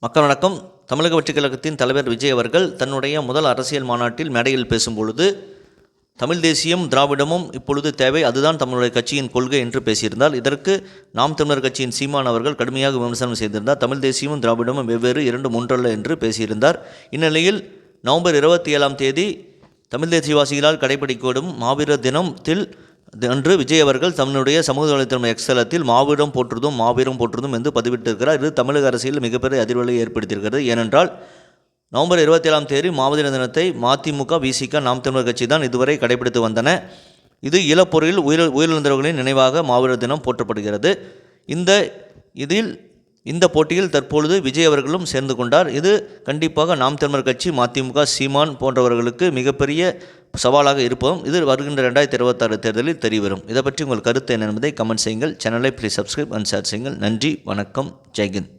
மக்கள் வணக்கம். தமிழக வெற்றிக் கழகத்தின் தலைவர் விஜய் அவர்கள் தன்னுடைய முதல் அரசியல் மாநாட்டில் மேடையில் பேசும்பொழுது தமிழ் தேசியம் திராவிடமும் இப்பொழுது தேவை, அதுதான் தமிழுடைய கட்சியின் கொள்கை என்று பேசியிருந்தார். இதற்கு நாம் தமிழர் கட்சியின் சீமான் அவர்கள் கடுமையாக விமர்சனம் செய்திருந்தார். தமிழ் தேசியமும் திராவிடமும் வெவ்வேறு, இரண்டு மூன்றல்ல என்று பேசியிருந்தார். இந்நிலையில் நவம்பர் 27 தமிழ் தேசியவாசிகளால் கடைபிடிக்கப்படும் மாவீரர் தினத்தில் அன்று விஜய் அவர்கள் தன்னுடைய சமூக வலைத்தளம் எக்ஸலத்தில் மாவீரம் போற்றுதும் என்று பதிவிட்டிருக்கிறார். இது தமிழக அரசியல் மிகப்பெரிய அதிர்வலை ஏற்படுத்தியிருக்கிறது. ஏனென்றால் நவம்பர் 27 மாவீர தினத்தை மதிமுக, விசிக, நாம் தமிழர் கட்சி தான் இதுவரை கடைபிடித்து வந்தன. இது இளப்பொருளில் உயிரிழந்தவர்களின் நினைவாக மாவீரர் தினம் போற்றப்படுகிறது. இந்த போட்டியில் தற்பொழுது விஜய் அவர்களும் சேர்ந்து கொண்டார். இது கண்டிப்பாக நாம் தமிழர் கட்சி, மதிமுக, சீமான் போன்றவர்களுக்கு மிகப்பெரிய சவாலாக இருப்பதும் இது வருகின்ற 2026 தேர்தலில் தெரியவரும். இதை பற்றி உங்கள் கருத்து என்ன என்பதை கமெண்ட் செய்யுங்கள். சேனலை ப்ளீஸ் சப்ஸ்கிரைப் அண்ட் ஷேர் செய்யுங்கள். நன்றி, வணக்கம், ஜெய்ஹிந்த்.